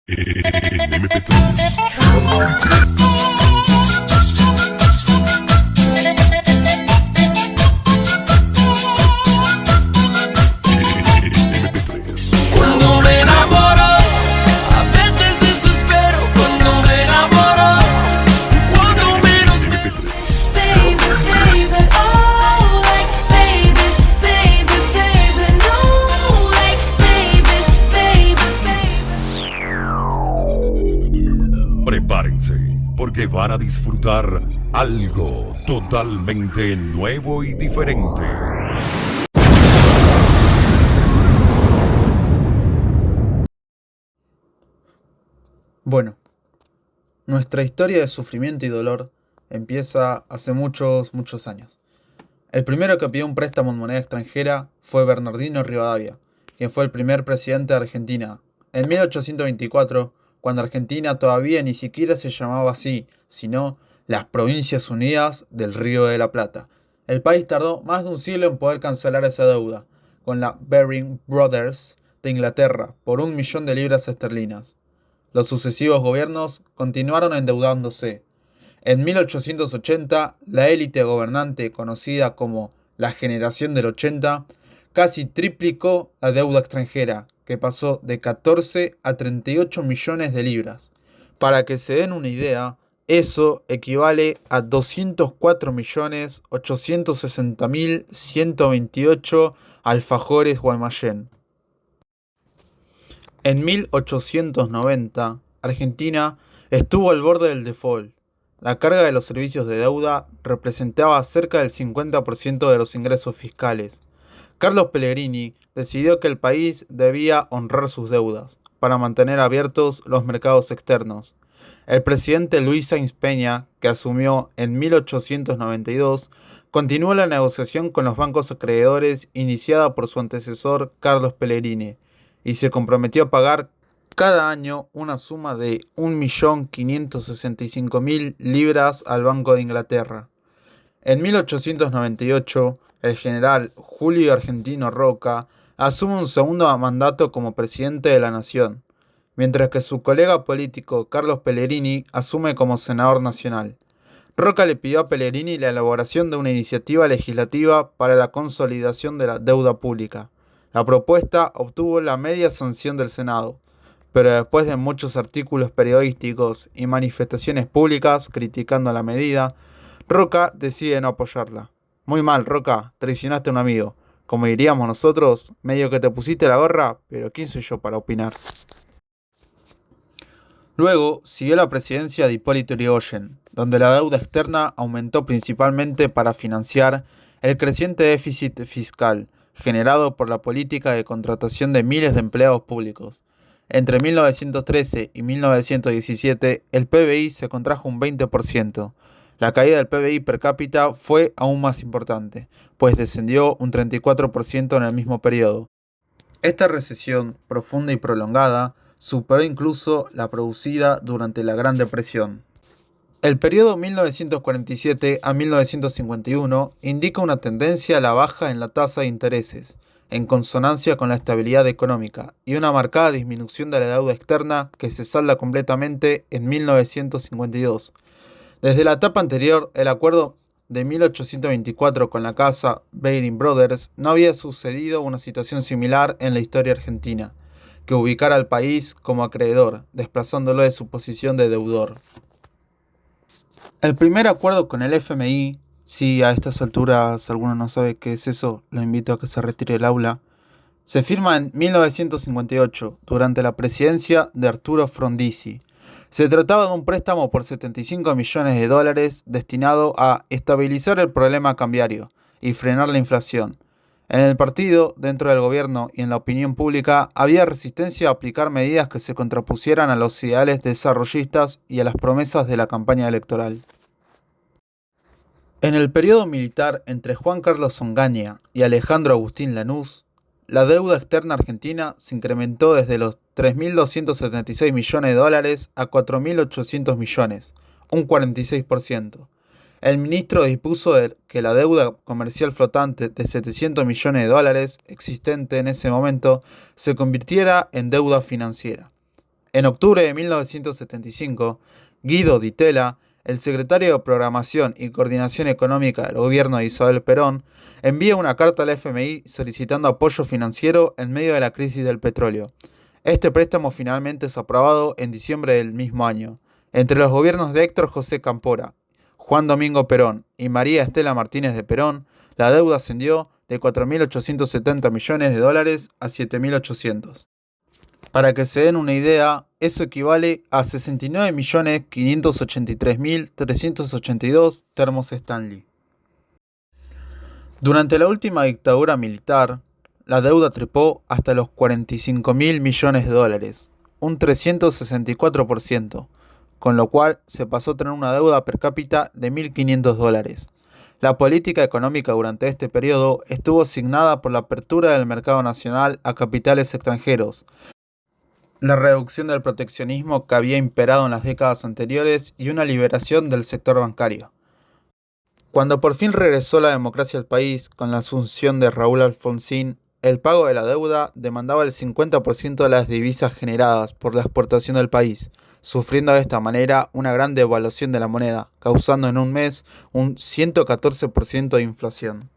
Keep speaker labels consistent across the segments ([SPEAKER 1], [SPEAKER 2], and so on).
[SPEAKER 1] En MP3.
[SPEAKER 2] Cuando me enamoro, a veces desespero. Cuando me enamoro, cuando menos me...
[SPEAKER 3] Baby, baby, oh, like baby, baby, baby, no, like baby, baby, baby.
[SPEAKER 1] Prepárense, porque van a disfrutar algo totalmente nuevo y diferente.
[SPEAKER 4] Bueno, nuestra historia de sufrimiento y dolor empieza hace muchos años. El primero que pidió un préstamo en moneda extranjera fue Bernardino Rivadavia, quien fue el primer presidente de Argentina. En 1824, cuando Argentina todavía ni siquiera se llamaba así, sino las Provincias Unidas del Río de la Plata. El país tardó más de un siglo en poder cancelar esa deuda, con la Baring Brothers de Inglaterra, por 1 millón de libras esterlinas. Los sucesivos gobiernos continuaron endeudándose. En 1880, la élite gobernante, conocida como la Generación del 80, casi triplicó la deuda extranjera, que pasó de 14 a 38 millones de libras. Para que se den una idea, eso equivale a 204.860.128 alfajores Guaymallén. En 1890, Argentina estuvo al borde del default. La carga de los servicios de deuda representaba cerca del 50% de los ingresos fiscales. Carlos Pellegrini decidió que el país debía honrar sus deudas para mantener abiertos los mercados externos. El presidente Luis Sáenz Peña, que asumió en 1892, continuó la negociación con los bancos acreedores iniciada por su antecesor Carlos Pellegrini, y se comprometió a pagar cada año una suma de 1.565.000 libras al Banco de Inglaterra. En 1898, el general Julio Argentino Roca asume un segundo mandato como presidente de la nación, mientras que su colega político Carlos Pellegrini asume como senador nacional. Roca le pidió a Pellegrini la elaboración de una iniciativa legislativa para la consolidación de la deuda pública. La propuesta obtuvo la media sanción del Senado, pero después de muchos artículos periodísticos y manifestaciones públicas criticando la medida, Roca decide no apoyarla. Muy mal, Roca, traicionaste a un amigo. Como diríamos nosotros, medio que te pusiste la gorra, pero ¿quién soy yo para opinar? Luego siguió la presidencia de Hipólito Yrigoyen, donde la deuda externa aumentó principalmente para financiar el creciente déficit fiscal generado por la política de contratación de miles de empleados públicos. Entre 1913 y 1917, el PBI se contrajo un 20%. La caída del PBI per cápita fue aún más importante, pues descendió un 34% en el mismo periodo. Esta recesión, profunda y prolongada, superó incluso la producida durante la Gran Depresión. El periodo 1947 a 1951 indica una tendencia a la baja en la tasa de intereses, en consonancia con la estabilidad económica, y una marcada disminución de la deuda externa que se salda completamente en 1952. Desde la etapa anterior, el acuerdo de 1824 con la casa Baring Brothers, no había sucedido una situación similar en la historia argentina, que ubicara al país como acreedor, desplazándolo de su posición de deudor. El primer acuerdo con el FMI, si a estas alturas alguno no sabe qué es eso, lo invito a que se retire del aula, se firma en 1958, durante la presidencia de Arturo Frondizi. Se trataba de un préstamo por 75 millones de dólares destinado a estabilizar el problema cambiario y frenar la inflación. En el partido, dentro del gobierno y en la opinión pública, había resistencia a aplicar medidas que se contrapusieran a los ideales desarrollistas y a las promesas de la campaña electoral. En el periodo militar entre Juan Carlos Onganía y Alejandro Agustín Lanús, la deuda externa argentina se incrementó desde los 3.276 millones de dólares a 4.800 millones, un 46%. El ministro dispuso que la deuda comercial flotante de 700 millones de dólares existente en ese momento se convirtiera en deuda financiera. En octubre de 1975, Guido Di Tella, el secretario de Programación y Coordinación Económica del gobierno de Isabel Perón, envía una carta al FMI solicitando apoyo financiero en medio de la crisis del petróleo. Este préstamo finalmente es aprobado en diciembre del mismo año. Entre los gobiernos de Héctor José Cámpora, Juan Domingo Perón y María Estela Martínez de Perón, la deuda ascendió de 4.870 millones de dólares a 7.800. Para que se den una idea, eso equivale a 69.583.382 termos Stanley. Durante la última dictadura militar, la deuda trepó hasta los 45.000 millones de dólares, un 364%, con lo cual se pasó a tener una deuda per cápita de 1.500 dólares. La política económica durante este periodo estuvo signada por la apertura del mercado nacional a capitales extranjeros, la reducción del proteccionismo que había imperado en las décadas anteriores y una liberación del sector bancario. Cuando por fin regresó la democracia al país con la asunción de Raúl Alfonsín, el pago de la deuda demandaba el 50% de las divisas generadas por la exportación del país, sufriendo de esta manera una gran devaluación de la moneda, causando en un mes un 114% de inflación.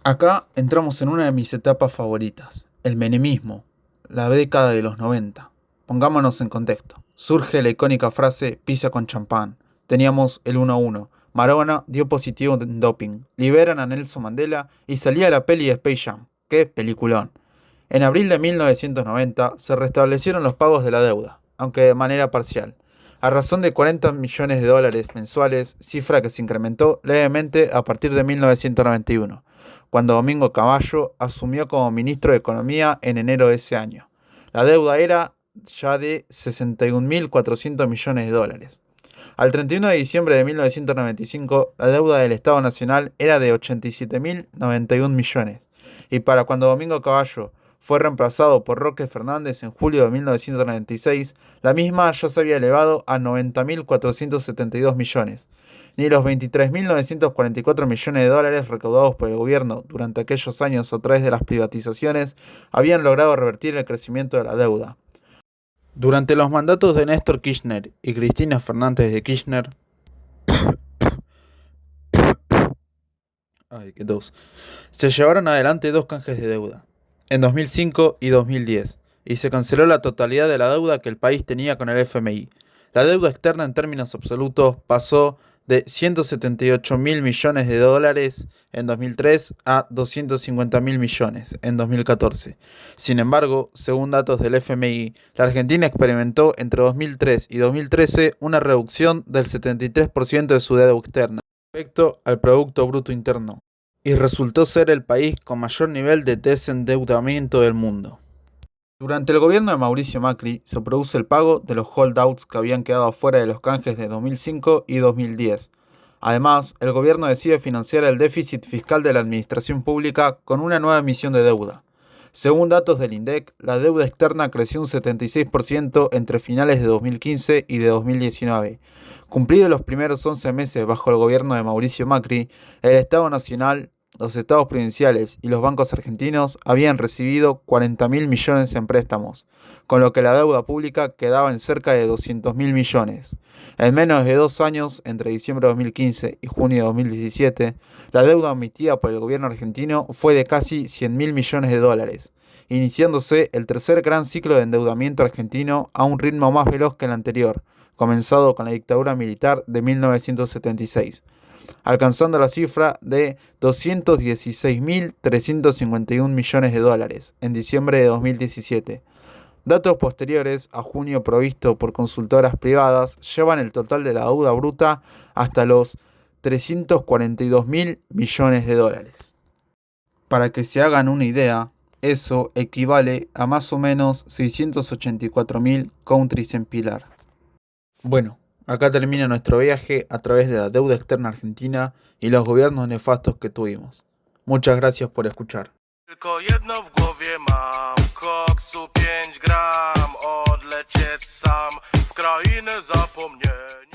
[SPEAKER 4] Acá entramos en una de mis etapas favoritas, el menemismo, la década de los 90. Pongámonos en contexto. Surge la icónica frase pizza con champán. Teníamos el 1-1. Maradona dio positivo en doping. Liberan a Nelson Mandela y salía la peli de Space Jam. ¡Qué peliculón! En abril de 1990 se restablecieron los pagos de la deuda, aunque de manera parcial, a razón de 40 millones de dólares mensuales, cifra que se incrementó levemente a partir de 1991, cuando Domingo Cavallo asumió como ministro de Economía en enero de ese año. La deuda era ya de 61.400 millones de dólares. Al 31 de diciembre de 1995, la deuda del Estado Nacional era de 87.091 millones, y para cuando Domingo Cavallo fue reemplazado por Roque Fernández en julio de 1996, la misma ya se había elevado a 90.472 millones. Ni los 23.944 millones de dólares recaudados por el gobierno durante aquellos años a través de las privatizaciones habían logrado revertir el crecimiento de la deuda. Durante los mandatos de Néstor Kirchner y Cristina Fernández de Kirchner, se llevaron adelante dos canjes de deuda, en 2005 y 2010, y se canceló la totalidad de la deuda que el país tenía con el FMI. La deuda externa en términos absolutos pasó de 178.000 millones de dólares en 2003 a 250.000 millones en 2014. Sin embargo, según datos del FMI, la Argentina experimentó entre 2003 y 2013 una reducción del 73% de su deuda externa respecto al Producto Bruto Interno, y resultó ser el país con mayor nivel de desendeudamiento del mundo. Durante el gobierno de Mauricio Macri se produce el pago de los holdouts que habían quedado fuera de los canjes de 2005 y 2010. Además, el gobierno decide financiar el déficit fiscal de la administración pública con una nueva emisión de deuda. Según datos del INDEC, la deuda externa creció un 76% entre finales de 2015 y de 2019. Cumplidos los primeros 11 meses bajo el gobierno de Mauricio Macri, el Estado Nacional, los estados provinciales y los bancos argentinos habían recibido 40.000 millones en préstamos, con lo que la deuda pública quedaba en cerca de 200.000 millones. En menos de 2 años, entre diciembre de 2015 y junio de 2017, la deuda emitida por el gobierno argentino fue de casi 100.000 millones de dólares, iniciándose el tercer gran ciclo de endeudamiento argentino a un ritmo más veloz que el anterior, comenzado con la dictadura militar de 1976. Alcanzando la cifra de 216.351 millones de dólares en diciembre de 2017. Datos posteriores a junio provisto por consultoras privadas llevan el total de la deuda bruta hasta los 342.000 millones de dólares. Para que se hagan una idea, eso equivale a más o menos 684.000 countries en pilar. Bueno, acá termina nuestro viaje a través de la deuda externa argentina y los gobiernos nefastos que tuvimos. Muchas gracias por escuchar.
[SPEAKER 5] Tylko jedno w głowie mam, koksu 5 gram, odlecieć sam w krainę zapomnienia.